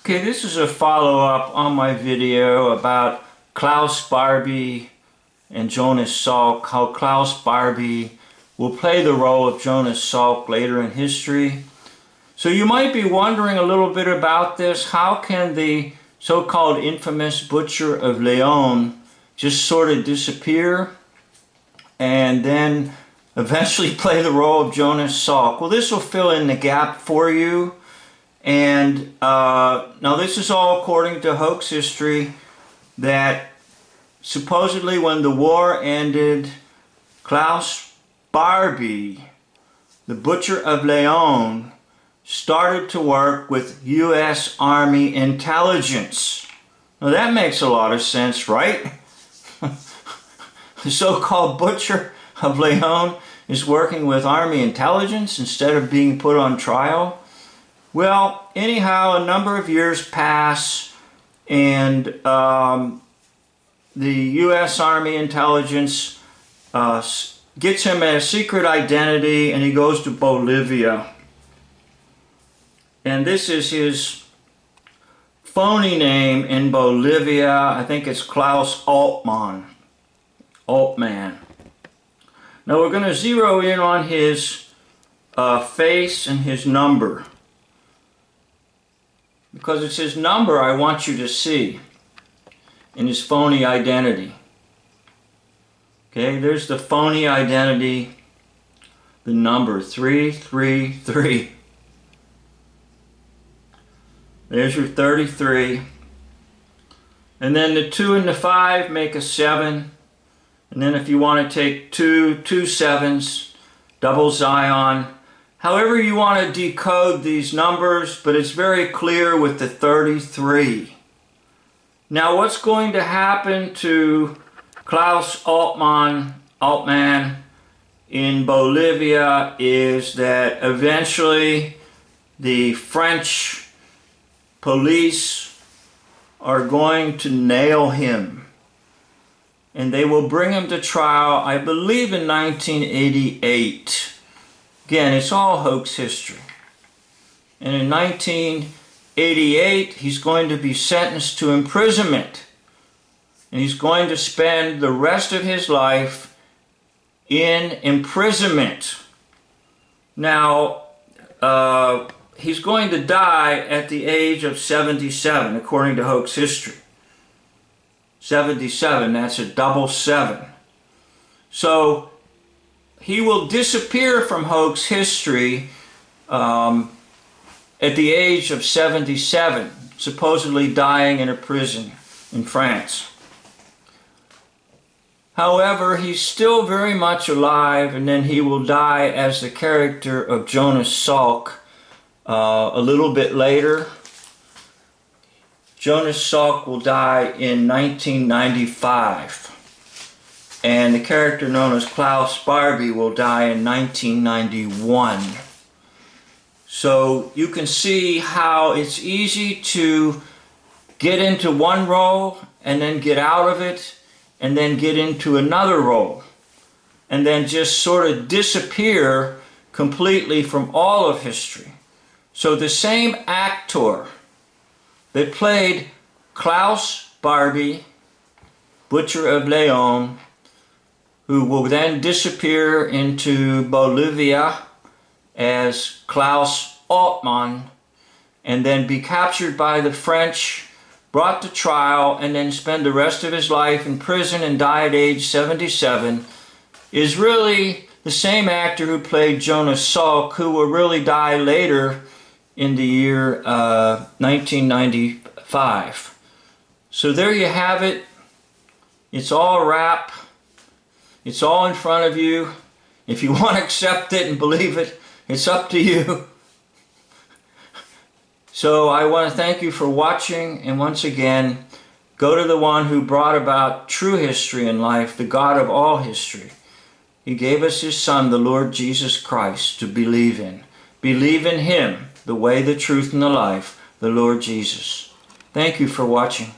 Okay, this is a follow-up on my video about Klaus, Barbie, and Jonas Salk, how Klaus Barbie will play the role of Jonas Salk later in history. So you might be wondering a little bit about this. How can the so-called infamous Butcher of Leon just sort of disappear and then eventually play the role of Jonas Salk? Well, this will fill in the gap for you. And now this is all according to hoax history, that supposedly when the war ended, Klaus Barbie, the Butcher of Leon, started to work with U.S. Army intelligence. Now that makes a lot of sense, right? The so-called Butcher of Leon is working with Army intelligence instead of being put on trial. Well, anyhow, a number of years pass, and the U.S. Army intelligence gets him a secret identity, and he goes to Bolivia. And this is his phony name in Bolivia. I think it's Klaus Altman. Now we're going to zero in on his face and his number, because it's his number I want you to see in his phony identity. Okay, there's the phony identity, the number 333. There's your 33. And then the 2 and the 5 make a 7. And then if you want to take two 7s, double Zion. However you want to decode these numbers, but it's very clear with the 33. Now what's going to happen to Klaus Altman in Bolivia is that eventually the French police are going to nail him. And they will bring him to trial, I believe, in 1988. Again, it's all hoax history. And in 1988, he's going to be sentenced to imprisonment. And he's going to spend the rest of his life in imprisonment. Now, he's going to die at the age of 77, according to hoax history. 77, that's a double 7. So he will disappear from hoax history at the age of 77, supposedly dying in a prison in France. However, he's still very much alive, and then he will die as the character of Jonas Salk a little bit later. Jonas Salk will die in 1995. And the character known as Klaus Barbie will die in 1991. So you can see how it's easy to get into one role and then get out of it and then get into another role and then just sort of disappear completely from all of history. So the same actor that played Klaus Barbie, Butcher of Leon, who will then disappear into Bolivia as Klaus Altman, and then be captured by the French, brought to trial, and then spend the rest of his life in prison and die at age 77, is really the same actor who played Jonas Salk, who will really die later in the year 1995. So there you have it. It's all a wrap. It's all in front of you. If you want to accept it and believe it, it's up to you. So I want to thank you for watching, and once again, go to the one who brought about true history in life, the God of all history. He gave us His Son, the Lord Jesus Christ, to believe in. Believe in Him, the way, the truth, and the life, the Lord Jesus. Thank you for watching.